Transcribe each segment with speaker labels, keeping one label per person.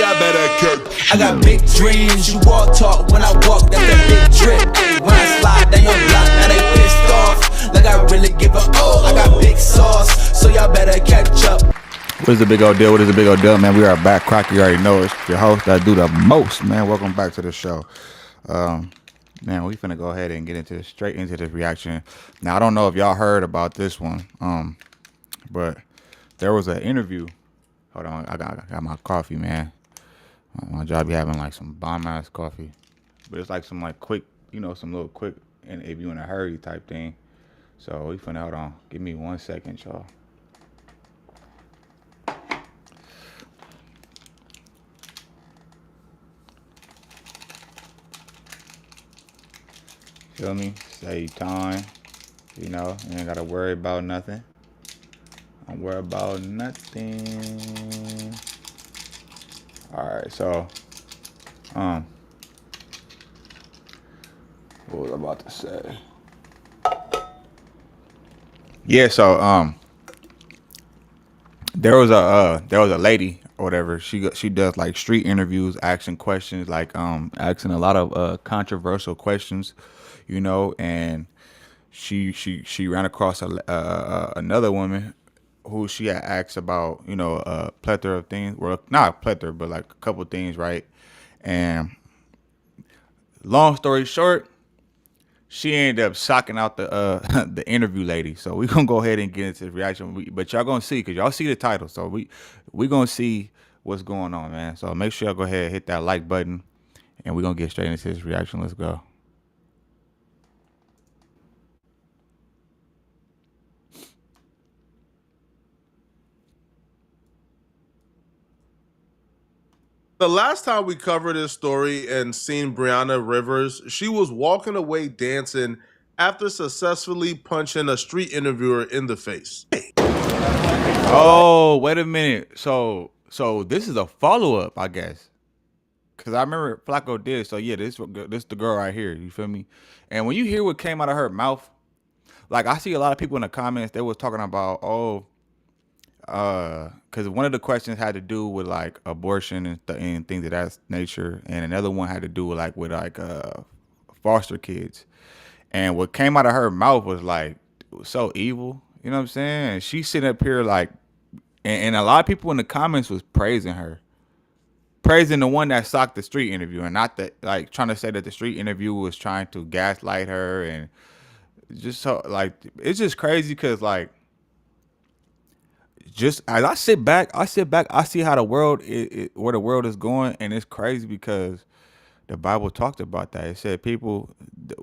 Speaker 1: y'all better catch.
Speaker 2: I got big dreams, you walk talk when I walk, that's a big trip. Ay, when I slide down your block, now they pissed off. Like I really give a I got big sauce, so y'all better catch up.
Speaker 3: What is the big old deal? What is the big old deal, man? We are back. Crocky, you already know it's your host that do the most, man. Welcome back to the show. Man, we finna go ahead and get into straight into this reaction. Now, I don't know if y'all heard about this one, but there was an interview. Hold on, I got my coffee, man. My job be having like some bomb ass coffee, but it's like some like quick, you know, some little quick, and if you in a hurry type thing. So we finna, hold on, give me 1 second, y'all. Feel me? Save time. You know, you ain't gotta worry about nothing. Don't worry about nothing. Alright, so what was I about to say? Yeah, so there was a lady or whatever. She does like street interviews, asking questions, like asking a lot of controversial questions, you know, and she ran across another woman who she had asked about, you know, a plethora of things. Well, not a plethora, but like a couple things, right? And long story short, she ended up socking out the the interview lady. So we gonna go ahead and get into the reaction, but y'all gonna see, cause y'all see the title. So we gonna see what's going on, man. So make sure y'all go ahead and hit that like button, and we gonna get straight into this reaction. Let's go.
Speaker 4: The last time we covered this story and seen Brianna Rivers, she was walking away dancing after successfully punching a street interviewer in the face.
Speaker 3: Oh, wait a minute. So this is a follow-up, I guess. Cause I remember Flacco did. So yeah, this the girl right here. You feel me? And when you hear what came out of her mouth, like I see a lot of people in the comments, they was talking about, because one of the questions had to do with like abortion and things of that nature, and another one had to do with foster kids. And what came out of her mouth was like, it was so evil, you know what I'm saying? And she's sitting up here like, and a lot of people in the comments was praising her, praising the one that socked the street interview, and not that, like, trying to say that the street interview was trying to gaslight her. And just so, like, it's just crazy because, like, just as I sit back, I see how the world where the world is going, and it's crazy because the Bible talked about that. It said people,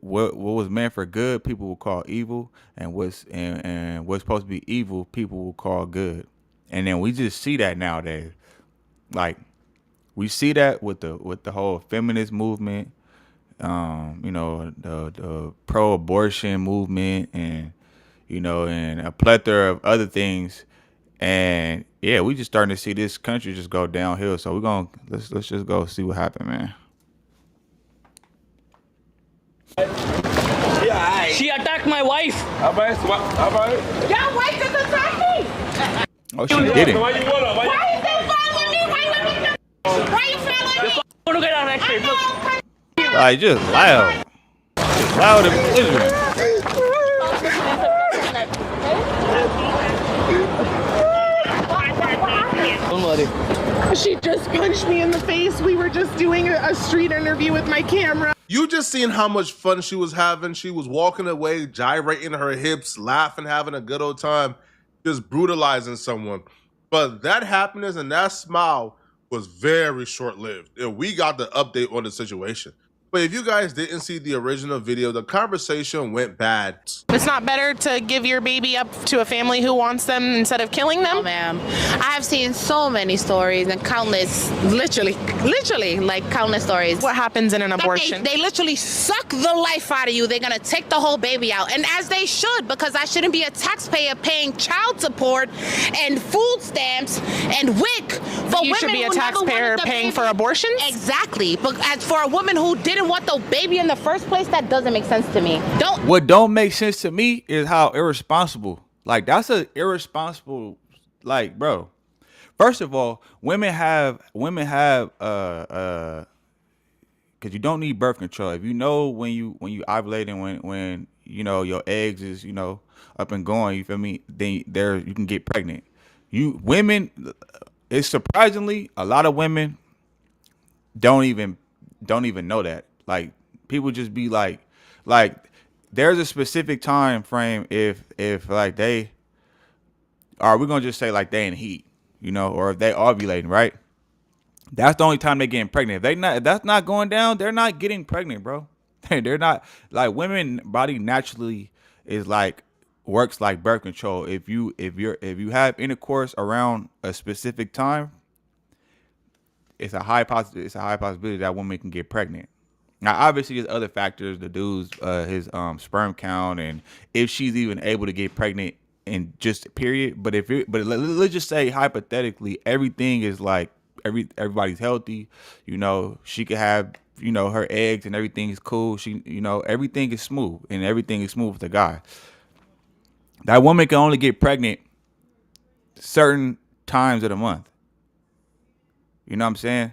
Speaker 3: what was meant for good, people will call evil, and what's supposed to be evil, people will call good. And then we just see that nowadays. Like, we see that with the whole feminist movement, you know, the pro-abortion movement, and you know, and a plethora of other things. And yeah, we just starting to see this country just go downhill. So let's just go see what happened, man.
Speaker 5: Yeah, she attacked my wife.
Speaker 6: Your wife just attacked me.
Speaker 3: Oh, she didn't.
Speaker 6: Why is they following me? Why you following me?
Speaker 5: I want to get arrested.
Speaker 3: Like, just loud. Just loud and belligerent.
Speaker 5: Don't worry.
Speaker 7: She just punched me in the face. We were just doing a street interview with my camera.
Speaker 4: You just seen how much fun she was having. She was walking away, gyrating her hips, laughing, having a good old time, just brutalizing someone. But that happiness and that smile was very short-lived, and we got the update on the situation. But if you guys didn't see the original video, the conversation went bad.
Speaker 7: It's not better to give your baby up to a family who wants them instead of killing them?
Speaker 8: Oh, ma'am. I've seen so many stories and countless, literally, like countless stories.
Speaker 7: What happens in an abortion?
Speaker 8: They literally suck the life out of you. They're gonna take the whole baby out. And as they should, because I shouldn't be a taxpayer paying child support and food stamps and WIC for women.
Speaker 7: You should be a taxpayer paying for abortions?
Speaker 8: Exactly. But as for a woman who didn't want the baby in the first place, that doesn't make sense to me.
Speaker 3: What don't make sense to me is how irresponsible. Like, that's a irresponsible, like, bro. First of all, women have because you don't need birth control. If you know when you ovulating, when you know your eggs is up and going, you feel me? Then there you can get pregnant. You women, it's surprisingly a lot of women don't even know that. Like people just be like there's a specific time frame if like they are, we're gonna just say like they in heat, or if they ovulating, right? That's the only time they getting pregnant. If that's not going down, they're not getting pregnant, bro. They're not, like, women body naturally is like works like birth control. If you have intercourse around a specific time, it's a high possibility that woman can get pregnant. Now, obviously, there's other factors. The dude's his sperm count, and if she's even able to get pregnant in just period. Let's just say hypothetically, everything is like everybody's healthy. She could have her eggs and everything is cool. Everything is smooth and everything is smooth with the guy. That woman can only get pregnant certain times of the month. You know what I'm saying?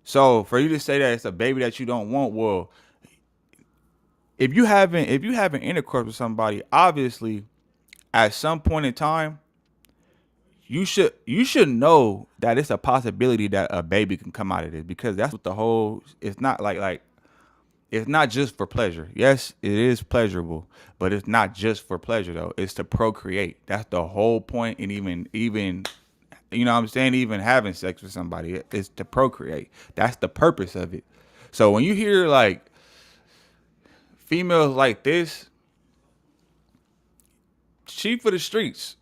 Speaker 3: So for you to say that it's a baby that you don't want, well, if you haven't intercourse with somebody, obviously at some point in time, you should know that it's a possibility that a baby can come out of this, because that's what the whole, it's not like it's not just for pleasure. Yes, it is pleasurable, but it's not just for pleasure though. It's to procreate. That's the whole point. And even you know what I'm saying, even having sex with somebody is to procreate. That's the purpose of it. So when you hear like females like this, she for the streets.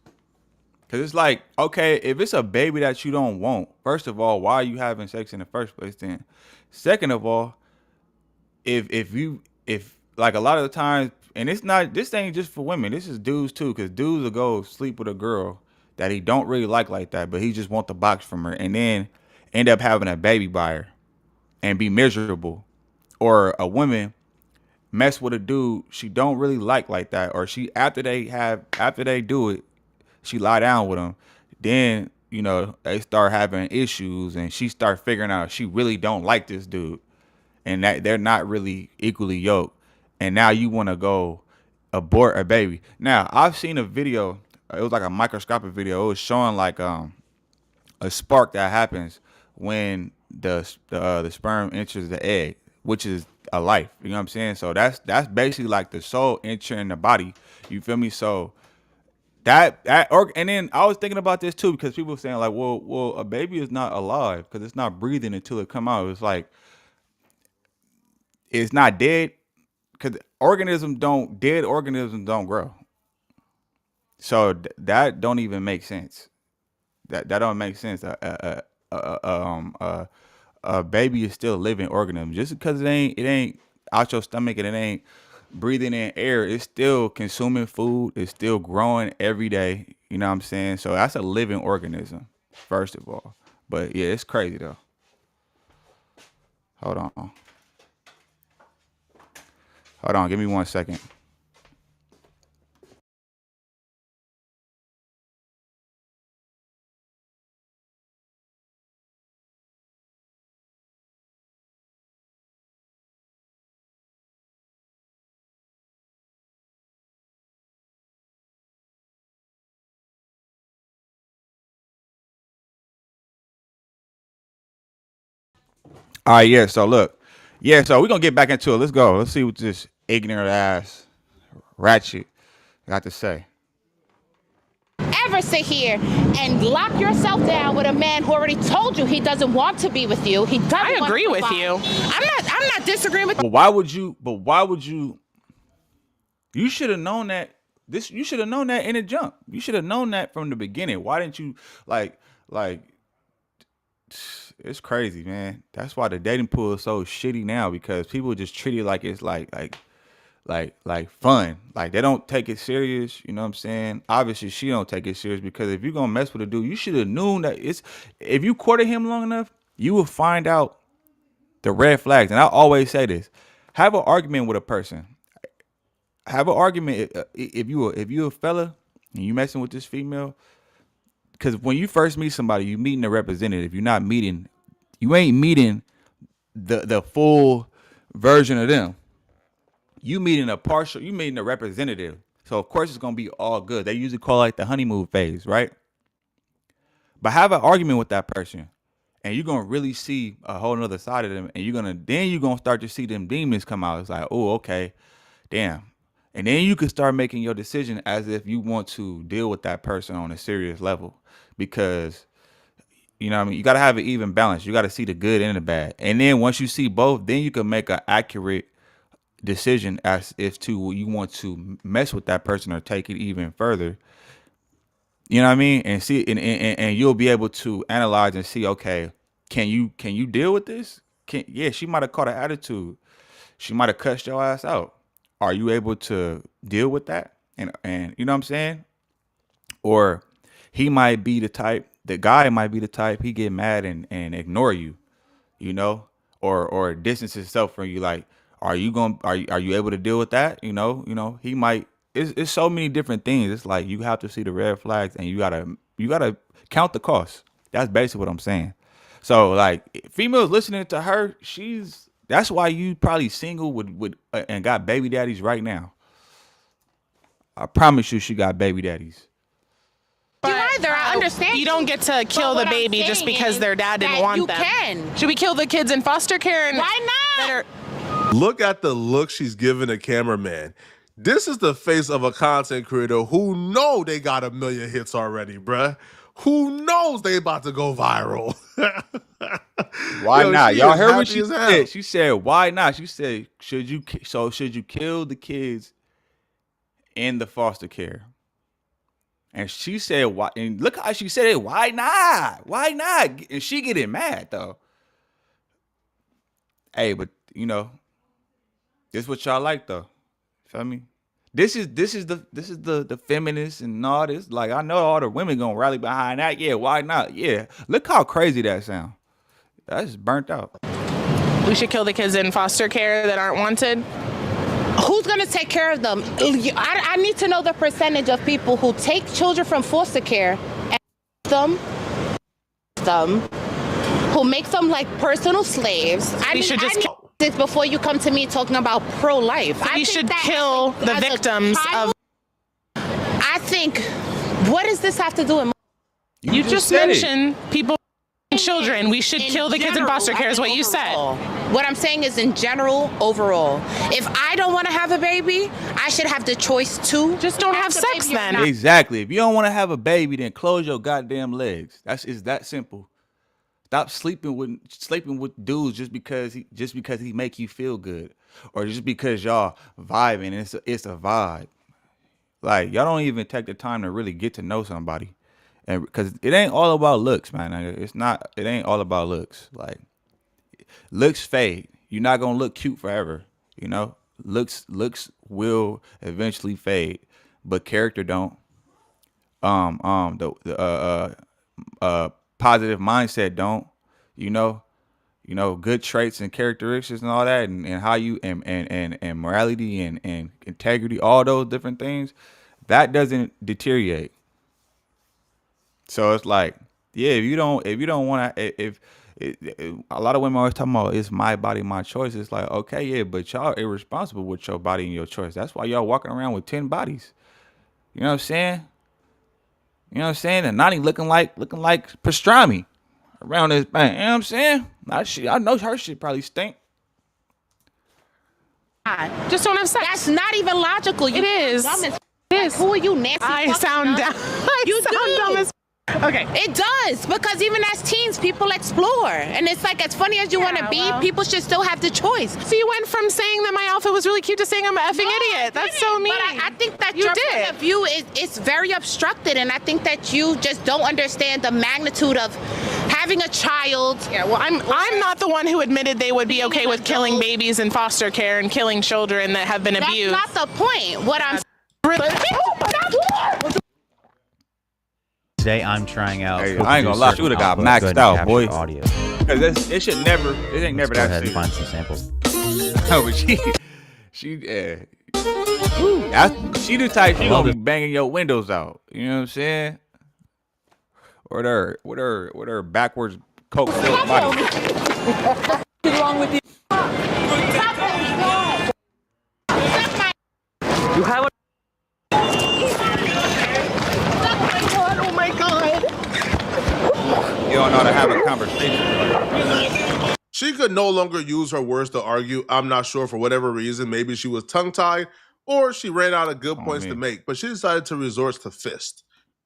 Speaker 3: Cause it's like, okay, if it's a baby that you don't want, first of all, why are you having sex in the first place then? Second of all, if like a lot of the times, and this ain't just for women, this is dudes too, because dudes will go sleep with a girl that he don't really like that, but he just want the box from her, and then end up having a baby by her and be miserable. Or a woman mess with a dude she don't really like that, or she after they do it, she lie down with him, then they start having issues, and she start figuring out she really don't like this dude, and that they're not really equally yoked, and now you want to go abort a baby. Now I've seen a video, it was like a microscopic video, it was showing like a spark that happens when the sperm enters the egg, which is a life, you know what I'm saying? So that's basically like the soul entering the body, you feel me? So and then I was thinking about this too, because people were saying like, well, a baby is not alive because it's not breathing until it come out. It's like, it's not dead because dead organisms don't grow. So that don't even make sense. That don't make sense. A baby is still a living organism. Just because it ain't out your stomach and it ain't breathing in air, it's still consuming food, it's still growing every day, you know what I'm saying? So that's a living organism, first of all. But yeah, it's crazy though. Hold on, give me 1 second. All right, yeah, so look. Yeah, so we're gonna get back into it. Let's go. Let's see what this ignorant ass ratchet got to say.
Speaker 8: Ever sit here and lock yourself down with a man who already told you he doesn't want to be with you? He doesn't.
Speaker 7: I
Speaker 8: want
Speaker 7: agree
Speaker 8: to
Speaker 7: with
Speaker 8: provide.
Speaker 7: you.
Speaker 8: I'm not disagreeing with.
Speaker 3: But why would you? You should have known that. You should have known that in the jump. You should have known that from the beginning. Why didn't you like? It's crazy, man. That's why the dating pool is so shitty now, because people just treat it like it's like fun. Like they don't take it serious. You know what I'm saying? Obviously, she don't take it serious, because if you're gonna mess with a dude, you should have known that if you courted him long enough, you will find out the red flags. And I always say this: have an argument with a person. Have an argument if you a fella and you messing with this female. because when you first meet somebody, you meeting a representative. You ain't meeting the full version of them. You meeting a representative. So of course it's gonna be all good. They usually call it like the honeymoon phase, right? But have an argument with that person, and you're gonna really see a whole nother side of them, and you're gonna start to see them demons come out. It's like, oh, okay, damn. And then you can start making your decision as if you want to deal with that person on a serious level, because you know what I mean, you gotta have an even balance. You gotta see the good and the bad. And then once you see both, then you can make an accurate decision as if to you want to mess with that person or take it even further. You know what I mean? And see, and you'll be able to analyze and see, okay, can you deal with this? Yeah, she might have caught an attitude. She might have cussed your ass out. Are you able to deal with that? And you know what I'm saying? Or the guy might be the type, he get mad and ignore you, you know, or distance himself from you. Like, are you able to deal with that? You know, he might. It's so many different things. It's like you have to see the red flags, and you gotta count the cost. That's basically what I'm saying. So like, females listening to her, that's why you probably single with and got baby daddies right now. I promise you, she got baby daddies.
Speaker 8: You either, I understand.
Speaker 7: You don't get to kill the baby just because their dad didn't want them.
Speaker 8: You can.
Speaker 7: Should we kill the kids in foster care? And
Speaker 8: Why not?
Speaker 4: Look at the look she's giving the cameraman. This is the face of a content creator who know they got 1 million hits already, bruh. Who knows they about to go viral?
Speaker 3: Why not? Y'all heard what
Speaker 4: happy
Speaker 3: she
Speaker 4: as hell.
Speaker 3: said. She said, why not? She said, should you kill the kids in the foster care? And she said, why? And look how she said it. Why not? Why not? And she getting mad though. Hey, but you know, this is what y'all like though. Feel me? This is the feminists and all this. Like, I know all the women gonna rally behind that. Yeah, why not? Yeah. Look how crazy that sound. That's burnt out.
Speaker 7: we should kill the kids in foster care that aren't wanted?
Speaker 8: Who's going to take care of them? I need to know the percentage of people who take children from foster care and who make them like personal slaves.
Speaker 7: We should just kill
Speaker 8: this before you come to me talking about pro-life.
Speaker 7: We should kill the victims of.
Speaker 8: I think, what does this have to do with?
Speaker 7: You just mentioned people and children. We should kill the kids in foster care is what you said.
Speaker 8: What I'm saying is in general, overall. If I don't want to have a baby, I should have the choice to.
Speaker 7: Just don't have sex then.
Speaker 3: Exactly. If you don't want to have a baby, then close your goddamn legs. It's that simple. Stop sleeping with dudes just because he make you feel good, or just because y'all vibing. It's a vibe. Like, y'all don't even take the time to really get to know somebody, and because it ain't all about looks, man. It ain't all about looks. Like, looks fade. You're not gonna look cute forever. You know, looks will eventually fade, but character don't. Positive mindset don't. You know, good traits and characteristics and all that, and how you and morality and integrity, all those different things, that doesn't deteriorate. So it's like, yeah, if you don't want to, if a lot of women always talking about it's my body, my choice. It's like, okay, yeah, but y'all irresponsible with your body and your choice. That's why y'all walking around with 10 bodies. You know what I'm saying? You know what I'm saying? And Nani looking like pastrami around this bang. You know what I'm saying? I know her shit probably stink.
Speaker 7: Just don't have sex.
Speaker 8: That's not even logical.
Speaker 7: It is.
Speaker 8: It is. Who are you, Nancy?
Speaker 7: I sound dumb.
Speaker 8: You sound
Speaker 7: dumb as. Okay.
Speaker 8: It does, because even as teens, people explore. And it's like, as funny as you want to be, people should still have the choice.
Speaker 7: So you went from saying that my outfit was really cute to saying I'm an effing idiot. That's so mean.
Speaker 8: But I think that your point of view is very obstructed, and I think that you just don't understand the magnitude of having a child.
Speaker 7: Yeah, well, I'm not the one who admitted they would be okay with killing babies in foster care and killing children that have been abused.
Speaker 8: That's not the point. What I'm
Speaker 1: Today I'm trying out.
Speaker 3: Hey, I ain't gonna lie, she would have got maxed out, boy. Because it ain't never
Speaker 1: Let's
Speaker 3: that
Speaker 1: go ahead and
Speaker 3: serious.
Speaker 1: find some samples.
Speaker 3: No, but she the type she gonna be banging your windows out. You know what I'm saying? with her backwards coke filled body.
Speaker 5: What's wrong with you? You have a
Speaker 7: Oh my God.
Speaker 3: You don't know how to have a conversation.
Speaker 4: She could no longer use her words to argue. I'm not sure, for whatever reason. Maybe she was tongue-tied or she ran out of good points to make, but she decided to resort to fist.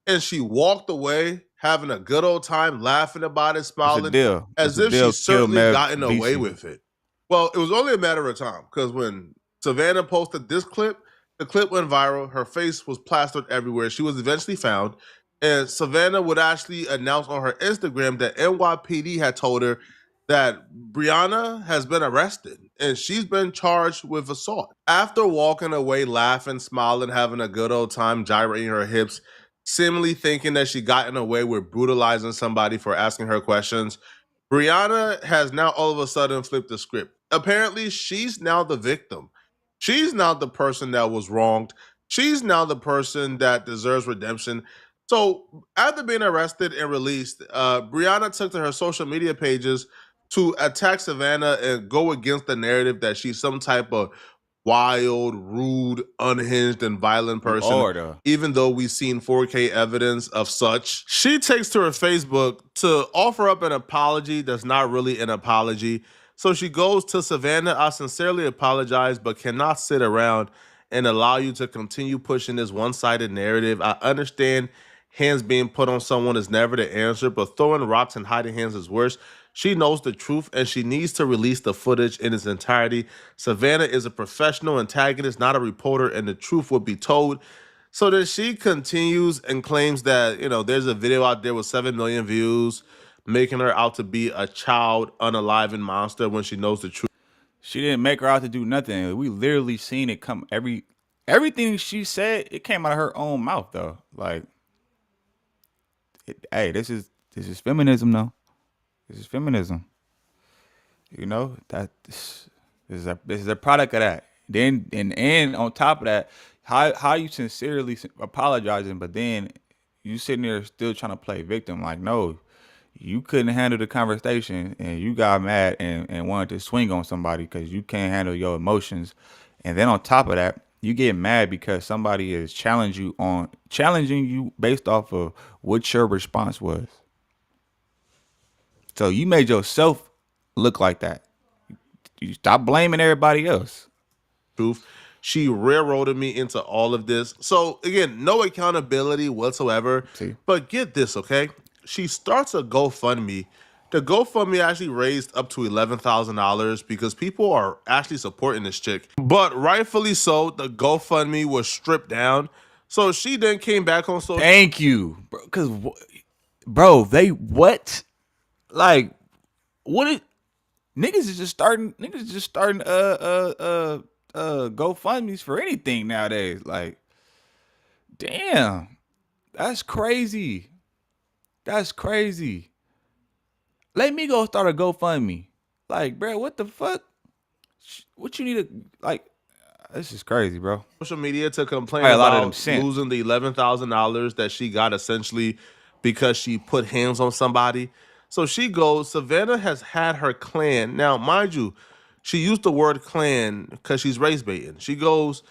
Speaker 4: And she walked away having a good old time, laughing about it, smiling, as if she's certainly gotten away with it. Well, it was only a matter of time, because when Savannah posted this clip, the clip went viral. Her face was plastered everywhere. She was eventually found, and Savannah would actually announce on her Instagram that NYPD had told her that Brianna has been arrested and she's been charged with assault. After walking away laughing, smiling, having a good old time, gyrating her hips, seemingly thinking that she gotten away with brutalizing somebody for asking her questions, Brianna has now all of a sudden flipped the script. Apparently, she's now the victim. She's now the person that was wronged. She's now the person that deserves redemption. So, after being arrested and released, Brianna took to her social media pages to attack Savannah and go against the narrative that she's some type of wild, rude, unhinged, and violent person. Even though we've seen 4K evidence of such, she takes to her Facebook to offer up an apology that's not really an apology. So she goes to Savannah, I sincerely apologize, but cannot sit around and allow you to continue pushing this one-sided narrative. I understand hands being put on someone is never the answer, but throwing rocks and hiding hands is worse. She knows the truth and she needs to release the footage in its entirety. Savannah is a professional antagonist, not a reporter, and the truth will be told. So that she continues and claims that, there's a video out there with 7 million views, making her out to be a child, unaliving monster when she knows the truth.
Speaker 3: She didn't make her out to do nothing. We literally seen it come everything she said, it came out of her own mouth though. Like, hey, this is feminism though. This is feminism. This is a product of that. Then and on top of that, how you sincerely apologizing, but then you sitting there still trying to play victim. Like, no, you couldn't handle the conversation and you got mad and wanted to swing on somebody because you can't handle your emotions. And then on top of that, you get mad because somebody is challenging you based off of what your response was. So you made yourself look like that. You stop blaming everybody else.
Speaker 4: Truth. She railroaded me into all of this. So again, no accountability whatsoever. But get this, okay? She starts a GoFundMe. The GoFundMe actually raised up to $11,000 because people are actually supporting this chick. But rightfully so, the GoFundMe was stripped down. So she then came back on social.
Speaker 3: Thank you, bro. Because, bro, they what? Like, what? Niggas is just starting GoFundMe's for anything nowadays. Like, damn, that's crazy. That's crazy. Let me go start a GoFundMe. Like, bro, what the fuck? What you need to, like, this is crazy, bro.
Speaker 4: Social media to complain about losing the $11,000 that she got essentially because she put hands on somebody. So she goes, Savannah has had her clan. Now, mind you, she used the word clan because she's race baiting. She goes,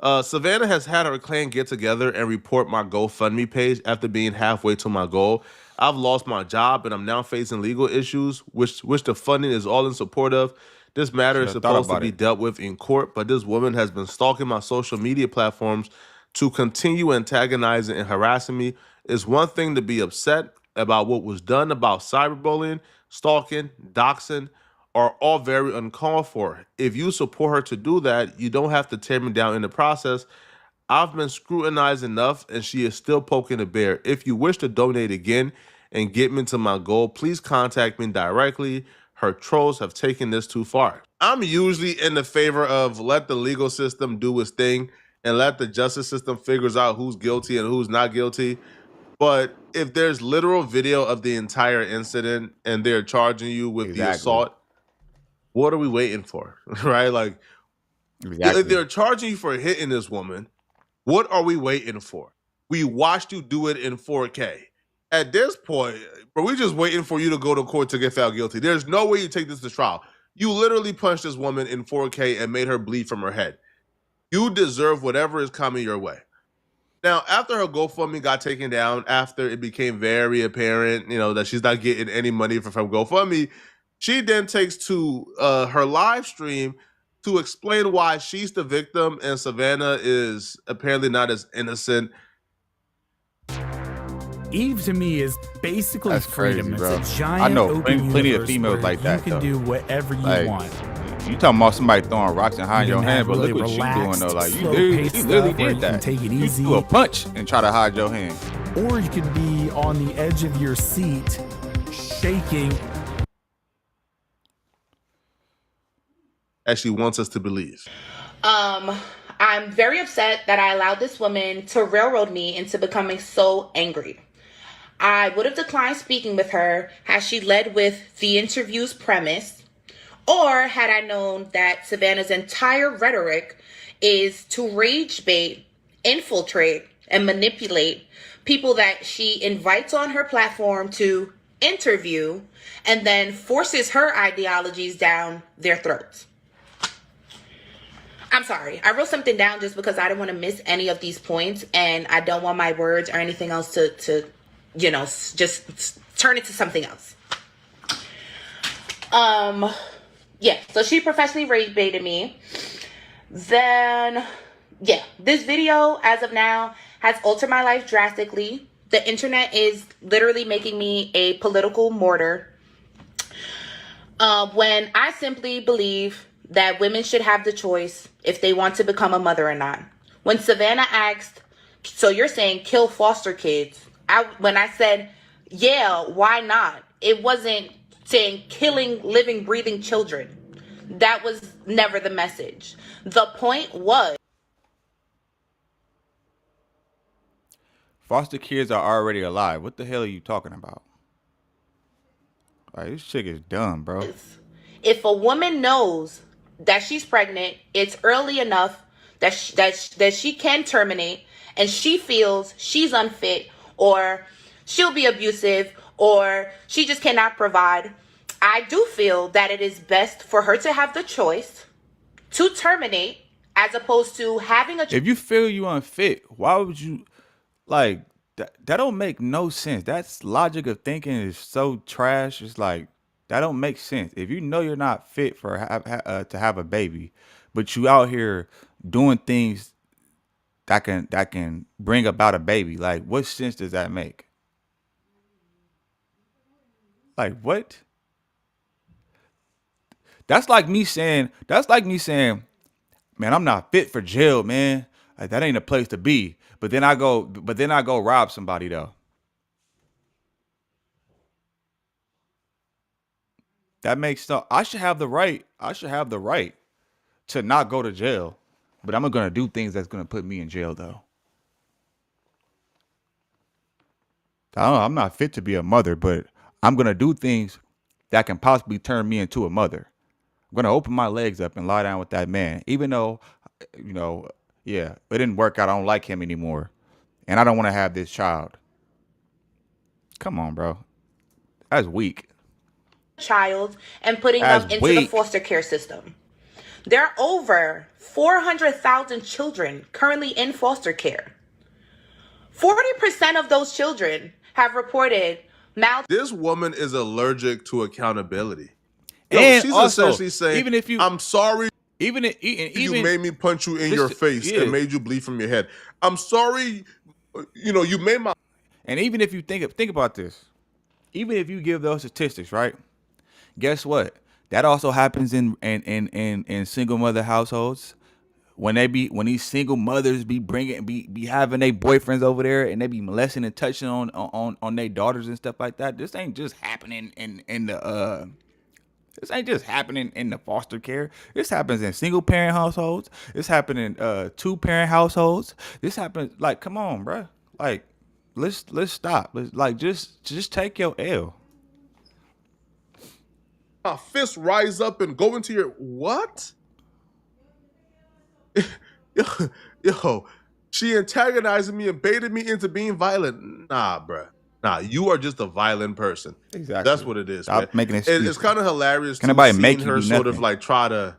Speaker 4: Savannah has had her clan get together and report my GoFundMe page after being halfway to my goal. I've lost my job and I'm now facing legal issues, which the funding is all in support of. This matter is supposed to be dealt with in court, but this woman has been stalking my social media platforms to continue antagonizing and harassing me. It's one thing to be upset about what was done about cyberbullying, stalking, doxing, are all very uncalled for. If you support her to do that, you don't have to tear me down in the process. I've been scrutinized enough and she is still poking the bear. If you wish to donate again and get me to my goal, please contact me directly. Her trolls have taken this too far. I'm usually in the favor of let the legal system do its thing and let the justice system figures out who's guilty and who's not guilty. But if there's literal video of the entire incident and they're charging you with the assault, what are we waiting for? Right? Like, if they're charging you for hitting this woman, what are we waiting for? We watched you do it in 4K. at this point, bro, we just waiting for you to go to court to get found guilty. There's no way you take this to trial. You literally punched this woman in 4K and made her bleed from her head. You deserve whatever is coming your way. Now, after her GoFundMe got taken down, after it became very apparent, that she's not getting any money from GoFundMe, she then takes to her live stream to explain why she's the victim and Savannah is apparently not as innocent.
Speaker 1: Eve to me is basically
Speaker 3: That's
Speaker 1: freedom.
Speaker 3: crazy, bro.
Speaker 1: It's a giant
Speaker 3: I know
Speaker 1: open
Speaker 3: plenty of
Speaker 1: universe
Speaker 3: females
Speaker 1: where
Speaker 3: like that,
Speaker 1: You can
Speaker 3: though.
Speaker 1: do whatever you
Speaker 3: Like,
Speaker 1: want.
Speaker 3: You talking about somebody throwing rocks and hiding
Speaker 1: You
Speaker 3: your
Speaker 1: can
Speaker 3: hand,
Speaker 1: have
Speaker 3: but look
Speaker 1: really
Speaker 3: what you doing
Speaker 1: relaxed,
Speaker 3: though. Like you
Speaker 1: slow-paced
Speaker 3: literally
Speaker 1: stuff where
Speaker 3: did
Speaker 1: you can
Speaker 3: that.
Speaker 1: take it
Speaker 3: You
Speaker 1: easy.
Speaker 3: threw a punch and try to hide your hand.
Speaker 1: Or you could be on the edge of your seat, shaking.
Speaker 4: As she wants us to believe.
Speaker 8: I'm very upset that I allowed this woman to railroad me into becoming so angry. I would have declined speaking with her had she led with the interview's premise, or had I known that Savannah's entire rhetoric is to rage bait, infiltrate, and manipulate people that she invites on her platform to interview and then forces her ideologies down their throats. I'm sorry. I wrote something down just because I didn't want to miss any of these points, and I don't want my words or anything else to just turn into something else. Yeah, so she professionally rage baited me. Then, yeah, this video, as of now, has altered my life drastically. The internet is literally making me a political martyr. When I simply believe that women should have the choice if they want to become a mother or not. When Savannah asked, so you're saying kill foster kids? When I said, yeah, why not? It wasn't saying killing living, breathing children. That was never the message. The point was,
Speaker 3: Foster kids are already alive. What the hell are you talking about? Like, this chick is dumb, bro.
Speaker 8: if a woman knows that she's pregnant, it's early enough that she can terminate, and she feels she's unfit, or she'll be abusive, or she just cannot provide, I do feel that it is best for her to have the choice to terminate, as opposed to having a
Speaker 3: If you feel you unfit, why would you, like, that don't make no sense. That's logic of thinking is so trash. It's like, that don't make sense. If you know you're not fit for to have a baby, but you out here doing things that can bring about a baby, like, what sense does that make? Like, what? That's like me saying, man, I'm not fit for jail, man. Like, that ain't a place to be. But then I go rob somebody though. That makes no. I should have the right to not go to jail, but I'm gonna do things that's gonna put me in jail though. I don't know, I'm not fit to be a mother, but I'm gonna do things that can possibly turn me into a mother. I'm gonna open my legs up and lie down with that man, even though, yeah, it didn't work out. I don't like him anymore, and I don't want to have this child. Come on, bro, that's weak.
Speaker 8: child and putting them into the foster care system. There are over 400,000 children currently in foster care. 40% of those children have reported
Speaker 4: This woman is allergic to accountability.
Speaker 3: And
Speaker 4: she's
Speaker 3: also,
Speaker 4: essentially saying,
Speaker 3: even if you,
Speaker 4: I'm sorry
Speaker 3: even
Speaker 4: you made me punch you in your face and made you bleed from your head. I'm sorry, you made my.
Speaker 3: And even if you think about this, even if you give those statistics, right? Guess what? That also happens in single mother households. When these single mothers be having their boyfriends over there and they be molesting and touching on their daughters and stuff like that. This ain't just happening in the foster care. This happens in single parent households. This happens in 2-parent households. This happens, like, come on, bro. Like, let's stop. Just take your L.
Speaker 4: Fist rise up and go into your what? Yo, she antagonized me and baited me into being violent. Nah, bruh. Nah, you are just a violent person.
Speaker 3: Exactly.
Speaker 4: That's what it is, man.
Speaker 3: Stop making excuses.
Speaker 4: It's kind of hilarious
Speaker 3: Can
Speaker 4: to
Speaker 3: nobody
Speaker 4: seeing
Speaker 3: make you
Speaker 4: her
Speaker 3: do
Speaker 4: sort of
Speaker 3: nothing?
Speaker 4: like try to.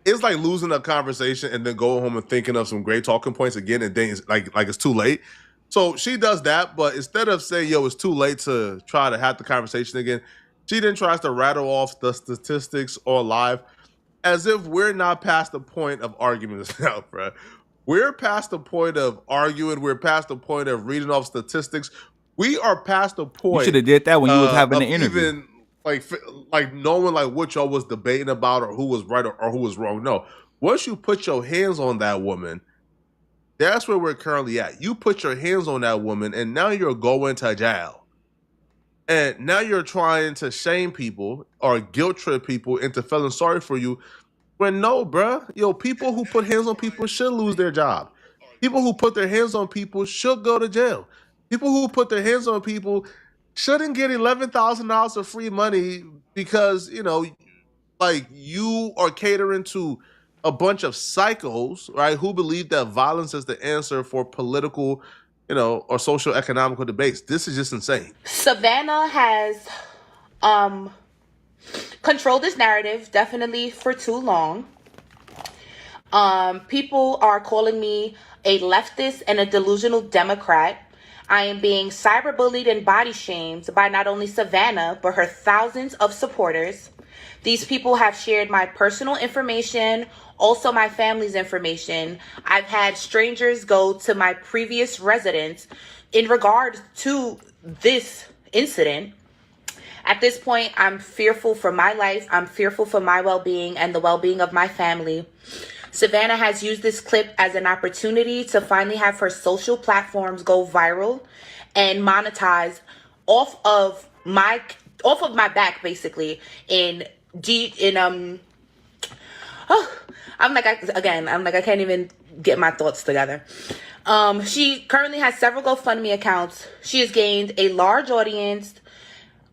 Speaker 4: It's like losing a conversation and then going home and thinking of some great talking points again, and then it's like it's too late. So she does that, but instead of saying, "Yo, it's too late to try to have the conversation again," she then tries to rattle off the statistics on live, as if we're not past the point of arguments now, bro. We're past the point of arguing. We're past the point of reading off statistics. We are past the
Speaker 3: You should
Speaker 4: point
Speaker 3: have did that when you was having the
Speaker 4: of
Speaker 3: interview.
Speaker 4: even like knowing like what y'all was debating about or who was right or who was wrong. No, once you put your hands on that woman, that's where we're currently at. You put your hands on that woman, and now you're going to jail. And now you're trying to shame people or guilt trip people into feeling sorry for you. When no, bruh. Yo, people who put hands on people should lose their job. People who put their hands on people should go to jail. People who put their hands on people shouldn't get $11,000 of free money because, like you are catering to a bunch of psychos, right, who believe that violence is the answer for political, or social economical debates. This is just insane.
Speaker 8: Savannah has controlled this narrative definitely for too long. People are calling me a leftist and a delusional Democrat. I am being cyberbullied and body shamed by not only Savannah, but her thousands of supporters. These people have shared my personal information, also my family's information. I've had strangers go to my previous residence in regard to this incident. At this point, I'm fearful for my life. I'm fearful for my well-being and the well-being of my family. Savannah has used this clip as an opportunity to finally have her social platforms go viral and monetize off of my back, basically. I can't even get my thoughts together. She currently has several GoFundMe accounts. She has gained a large audience,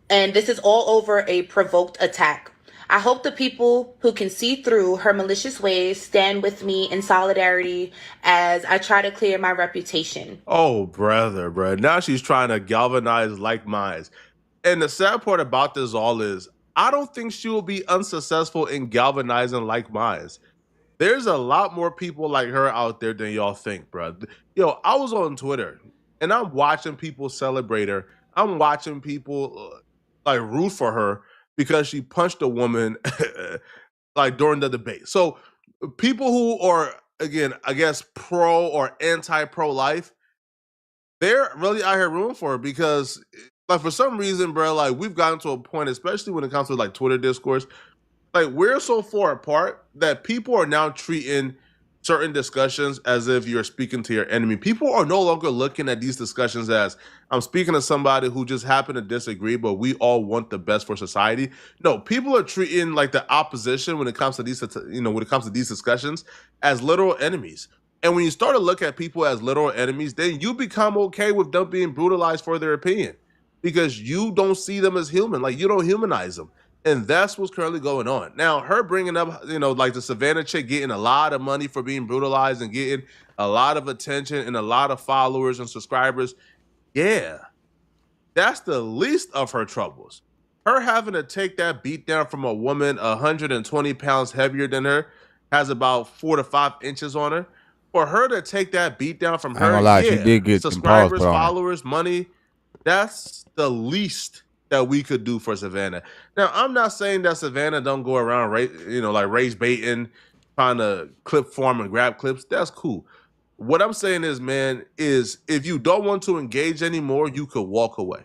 Speaker 8: and this is all over a provoked attack. I hope the people who can see through her malicious ways stand with me in solidarity as I try to clear my reputation.
Speaker 4: Oh, brother, bro. Now she's trying to galvanize like minds. And the sad part about this all is I don't think she will be unsuccessful in galvanizing like minds. There's a lot more people like her out there than y'all think, bro. Yo, I was on Twitter and I'm watching people celebrate her. I'm watching people like root for her because she punched a woman like during the debate. So people who are, again, I guess pro or anti-pro life, they're really out here rooting for her because like for some reason, bro, like we've gotten to a point, especially when it comes to like Twitter discourse, like we're so far apart that people are now treating certain discussions as if you're speaking to your enemy. People are no longer looking at these discussions as I'm speaking to somebody who just happened to disagree, but we all want the best for society. No, people are treating like the opposition when it comes to these discussions as literal enemies. And when you start to look at people as literal enemies, then you become okay with them being brutalized for their opinion because you don't see them as human. Like you don't humanize them. And that's what's currently going on. Now, her bringing up, like the Savannah chick getting a lot of money for being brutalized and getting a lot of attention and a lot of followers and subscribers. Yeah, that's the least of her troubles. Her having to take that beat down from a woman 120 pounds heavier than her, has about 4 to 5 inches on her. For her to take that beat down from
Speaker 3: I ain't
Speaker 4: her,
Speaker 3: gonna lie, she
Speaker 4: yeah,
Speaker 3: did get some paws
Speaker 4: subscribers,
Speaker 3: put on her.
Speaker 4: followers, money, that's the least that we could do for Savannah. Now, I'm not saying that Savannah don't go around, like rage baiting, trying to clip farm and grab clips. That's cool. What I'm saying is, man, is if you don't want to engage anymore, you could walk away.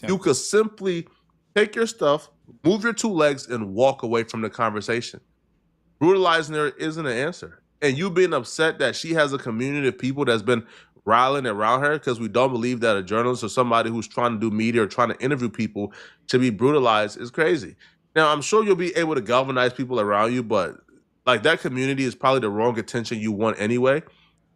Speaker 4: You could simply take your stuff, move your 2 legs, and walk away from the conversation. Brutalizing her isn't an answer. And you being upset that she has a community of people that's been rallying around her because we don't believe that a journalist or somebody who's trying to do media or trying to interview people should be brutalized is crazy. Now, I'm sure you'll be able to galvanize people around you, but like that community is probably the wrong attention you want anyway.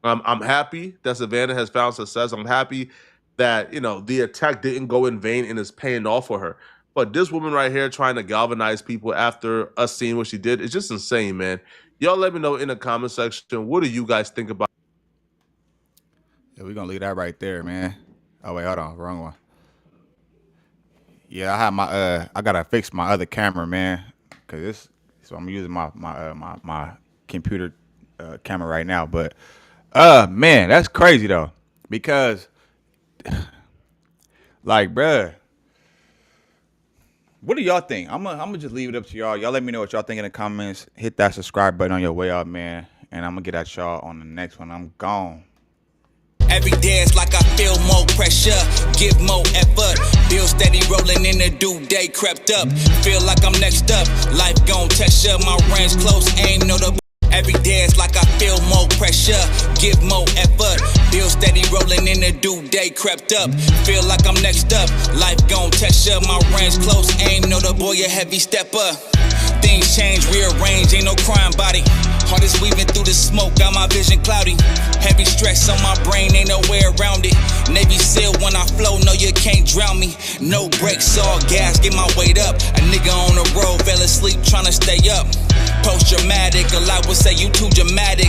Speaker 4: I'm happy that Savannah has found success. I'm happy that, the attack didn't go in vain and is paying off for her. But this woman right here trying to galvanize people after us seeing what she did is just insane, man. Y'all let me know in the comment section. What do you guys think about?
Speaker 3: Yeah, we're gonna leave that right there, man. Oh wait, hold on, wrong one. Yeah, I have my I gotta fix my other camera, man, cause this. So I'm using my computer camera right now, but man, that's crazy though, because like, bruh, what do y'all think? I'm gonna just leave it up to y'all. Y'all let me know what y'all think in the comments. Hit that subscribe button on your way out, man, and I'm gonna get at y'all on the next one. I'm gone.
Speaker 2: Every day it's like I feel more pressure, give more effort. Bill steady rolling in the due day crept up. Feel like I'm next up, life gon' test ya. My range close, ain't no the. Every day it's like I feel more pressure, give more effort. Bill steady rolling in the due day crept up. Feel like I'm next up, life gon' test ya. My range close, ain't no the boy a heavy stepper. Things change, rearrange, ain't no crime body. Heart is weaving through the smoke, got my vision cloudy. Heavy stress on my brain, ain't no way around it. Navy SEAL when I flow, no you can't drown me. No brakes, all gas, get my weight up. A nigga on the road, fell asleep tryna stay up. Post dramatic, a lot would say you too dramatic.